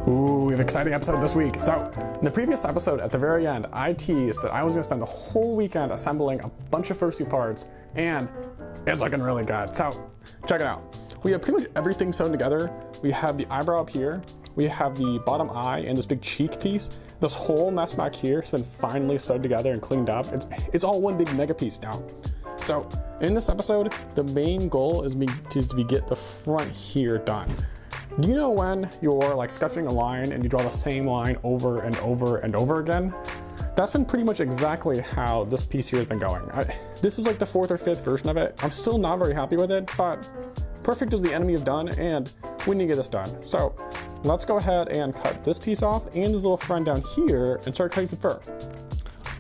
Ooh, we have an exciting episode this week. So, in the previous episode, at the very end, I teased that I was gonna spend the whole weekend assembling a bunch of Fursuit parts, and it's looking really good. So, check it out. We have pretty much everything sewn together. We have the eyebrow up here, we have the bottom eye and this big cheek piece. This whole mess back here has been finally sewed together and cleaned up. It's all one big mega piece now. So, in this episode, the main goal is to get the front here done. Do you know when you're like sketching a line and you draw the same line over and over and over again? That's been pretty much exactly how this piece here has been going. This is like the 4th or 5th version of it. I'm still not very happy with it, but perfect is the enemy of done, and we need to get this done. So let's go ahead and cut this piece off and this little friend down here and start cutting some fur.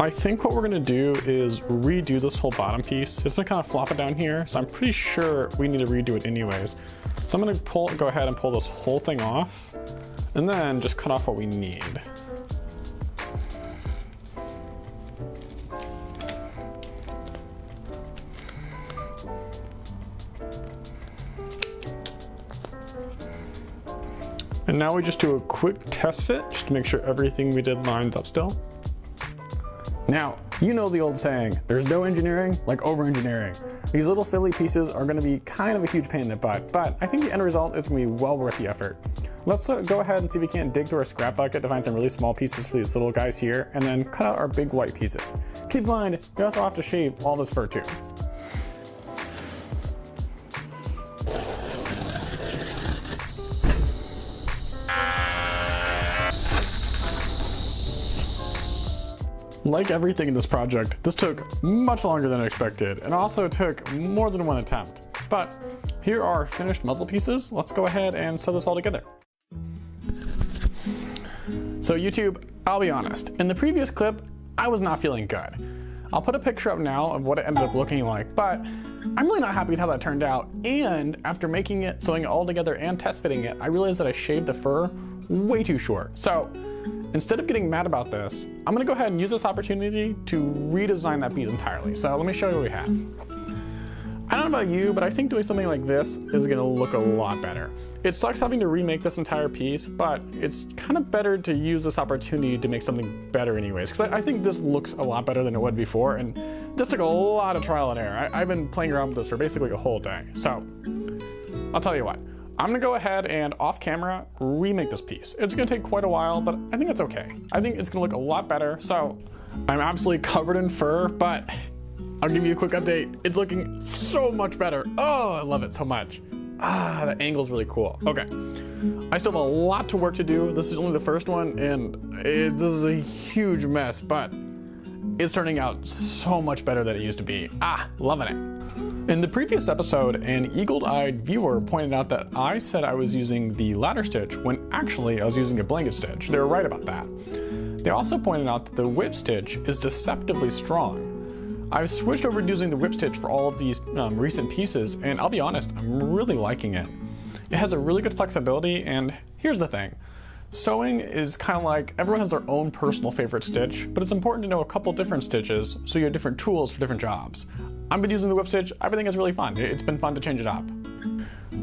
I think what we're gonna do is redo this whole bottom piece. It's been kind of flopping down here, so I'm pretty sure we need to redo it anyways. So I'm gonna go ahead and pull this whole thing off and then just cut off what we need. And now we just do a quick test fit just to make sure everything we did lines up still. Now, you know the old saying, there's no engineering like over-engineering. These little fiddly pieces are gonna be kind of a huge pain in the butt, but I think the end result is gonna be well worth the effort. Let's go ahead and see if we can't dig through our scrap bucket to find some really small pieces for these little guys here, and then cut out our big white pieces. Keep in mind, we also have to shave all this fur too. Like everything in this project, this took much longer than I expected, and also took more than one attempt. But here are our finished muzzle pieces. Let's go ahead and sew this all together. So YouTube, I'll be honest, in the previous clip, I was not feeling good. I'll put a picture up now of what it ended up looking like, but I'm really not happy with how that turned out. And after making it, sewing it all together and test fitting it, I realized that I shaved the fur way too short. So instead of getting mad about this, I'm gonna go ahead and use this opportunity to redesign that piece entirely. So let me show you what we have. I don't know about you, but I think doing something like this is gonna look a lot better. It sucks having to remake this entire piece, but it's kind of better to use this opportunity to make something better anyways, because I think this looks a lot better than it would before, and this took a lot of trial and error. I've been playing around with this for basically a whole day. So I'll tell you what. I'm gonna go ahead and off camera remake this piece. It's gonna take quite a while, but I think it's okay. I think it's gonna look a lot better. So I'm absolutely covered in fur, but I'll give you a quick update. It's looking so much better. Oh, I love it so much. The angle's really cool. Okay, I still have a lot to work to do. This is only the first one, and this is a huge mess, but it's turning out so much better than it used to be. Loving it. In the previous episode, an eagle-eyed viewer pointed out that I said I was using the ladder stitch when actually I was using a blanket stitch. They were right about that. They also pointed out that the whip stitch is deceptively strong. I've switched over to using the whip stitch for all of these recent pieces, and I'll be honest, I'm really liking it. It has a really good flexibility, and here's the thing. Sewing is kind of like everyone has their own personal favorite stitch, but it's important to know a couple different stitches so you have different tools for different jobs. I've been using the whip stitch. I think it's really fun. It's been fun to change it up.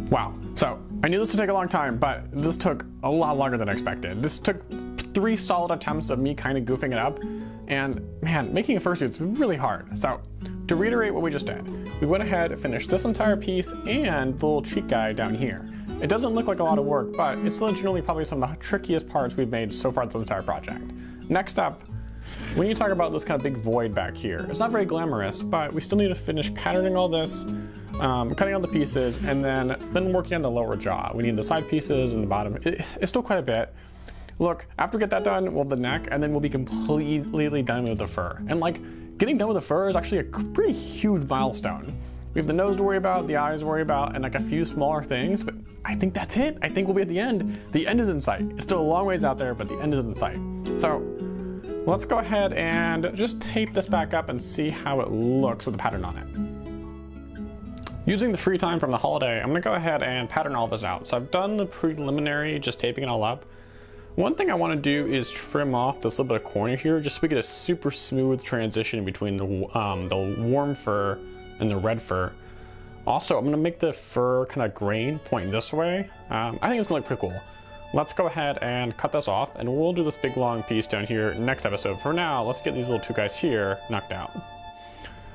Wow. So I knew this would take a long time, but this took a lot longer than I expected. This took 3 solid attempts of me kind of goofing it up, and man, making a fursuit's really hard. So to reiterate what we just did, we went ahead and finished this entire piece and the little cheek guy down here. It doesn't look like a lot of work, but it's legitimately probably some of the trickiest parts we've made so far this entire project. Next up, we need to talk about this kind of big void back here. It's not very glamorous, but we still need to finish patterning all this, cutting out the pieces, and then working on the lower jaw. We need the side pieces and the bottom. It's still quite a bit. Look, after we get that done, we'll have the neck, and then we'll be completely done with the fur. And like, getting done with the fur is actually a pretty huge milestone. We have the nose to worry about, the eyes to worry about, and like a few smaller things, but I think that's it. I think we'll be at the end. The end is in sight. It's still a long ways out there, but the end is in sight. So let's go ahead and just tape this back up and see how it looks with the pattern on it. Using the free time from the holiday, I'm gonna go ahead and pattern all this out. So I've done the preliminary, just taping it all up. One thing I wanna do is trim off this little bit of corner here, just so we get a super smooth transition between the warm fur and the red fur. Also, I'm gonna make the fur kind of grain pointing this way. I think it's gonna look pretty cool. let's go ahead and cut this off, and we'll do this big long piece down here next episode. For now, let's get these little two guys here knocked out.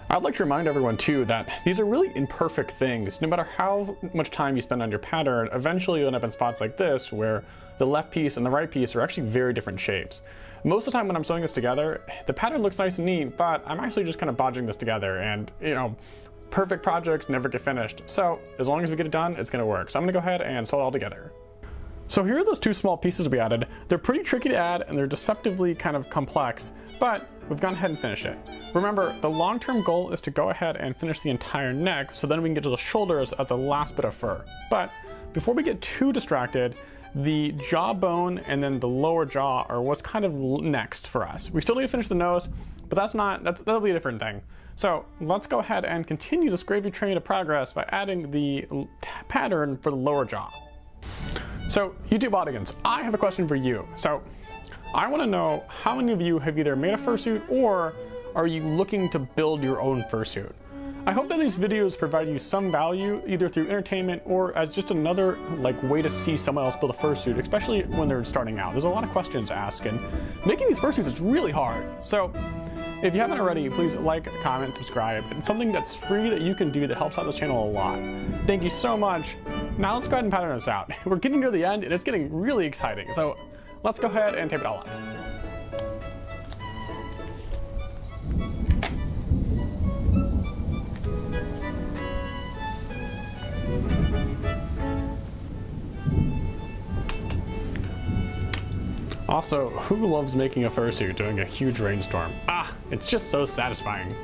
I'd like to remind everyone too that these are really imperfect things. No matter how much time you spend on your pattern, eventually you'll end up in spots like this where the left piece and the right piece are actually very different shapes. Most of the time when I'm sewing this together, the pattern looks nice and neat, but I'm actually just kind of bodging this together, and perfect projects never get finished. So as long as we get it done, it's gonna work. So I'm gonna go ahead and sew it all together. So here are those two small pieces we added. They're pretty tricky to add and they're deceptively kind of complex, but we've gone ahead and finished it. Remember, the long-term goal is to go ahead and finish the entire neck so then we can get to the shoulders as the last bit of fur. But before we get too distracted, the jawbone and then the lower jaw are what's kind of next for us. We still need to finish the nose, but that'll be a different thing. So let's go ahead and continue this gravy train of progress by adding the pattern for the lower jaw. So YouTube audience, I have a question for you. So I want to know how many of you have either made a fursuit or are you looking to build your own fursuit? I hope that these videos provide you some value either through entertainment or as just another way to see someone else build a fursuit, especially when they're starting out. There's a lot of questions to ask and making these fursuits is really hard. So if you haven't already, please like, comment, subscribe. It's something that's free that you can do that helps out this channel a lot. Thank you so much. Now let's go ahead and pattern this out. We're getting near the end and it's getting really exciting. So let's go ahead and tape it all up. Also, who loves making a fursuit during a huge rainstorm? It's just so satisfying.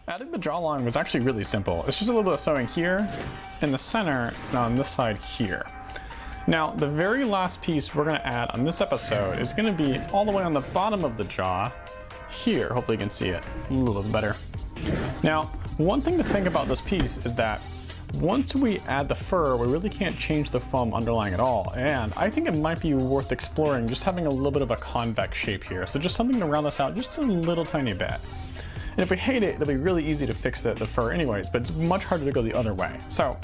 Adding the jawline was actually really simple. It's just a little bit of sewing here in the center and on this side here. Now, the very last piece we're gonna add on this episode is gonna be all the way on the bottom of the jaw here. Hopefully you can see it a little bit better. Now, one thing to think about this piece is that once we add the fur, we really can't change the foam underlying at all. And I think it might be worth exploring just having a little bit of a convex shape here. So just something to round this out just a little tiny bit. And if we hate it, it'll be really easy to fix the fur anyways, but it's much harder to go the other way. So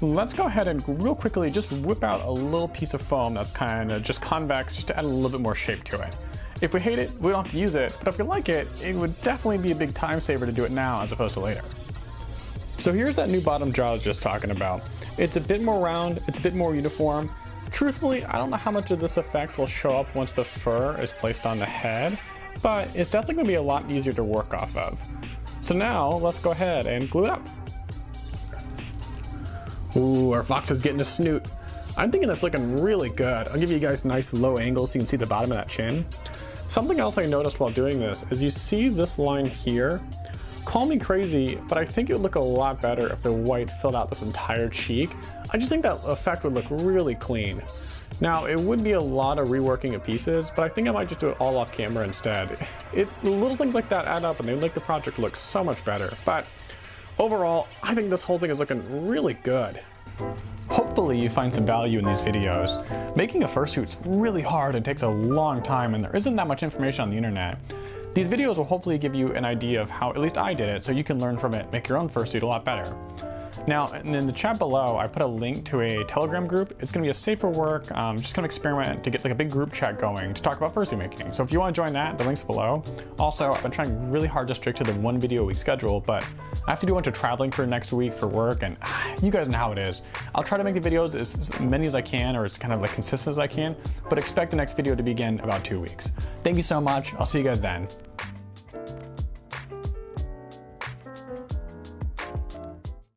let's go ahead and real quickly just whip out a little piece of foam that's kind of just convex, just to add a little bit more shape to it. If we hate it, we don't have to use it, but if we like it, it would definitely be a big time saver to do it now as opposed to later. So here's that new bottom jaw I was just talking about. It's a bit more round, it's a bit more uniform. Truthfully, I don't know how much of this effect will show up once the fur is placed on the head, but it's definitely going to be a lot easier to work off of. So now let's go ahead and glue it up. Ooh, our fox is getting a snoot. I'm thinking that's looking really good. I'll give you guys nice low angles so you can see the bottom of that chin. Something else I noticed while doing this is you see this line here. Call me crazy, but I think it would look a lot better if the white filled out this entire cheek. I just think that effect would look really clean. Now, it would be a lot of reworking of pieces, but I think I might just do it all off camera instead. Little things like that add up and they make the project look so much better. But overall, I think this whole thing is looking really good. Hopefully you find some value in these videos. Making a fursuit's really hard and takes a long time and there isn't that much information on the internet. These videos will hopefully give you an idea of how at least I did it so you can learn from it, make your own fursuit a lot better. Now, in the chat below, I put a link to a Telegram group. It's gonna be a safer work, just gonna experiment to get a big group chat going to talk about fursuit making. So if you wanna join that, the link's below. Also, I've been trying really hard to stick to the 1 video a week schedule, but I have to do a bunch of traveling for next week for work, and you guys know how it is. I'll try to make the videos as many as I can, or as kind of consistent as I can, but expect the next video to begin about 2 weeks. Thank you so much, I'll see you guys then.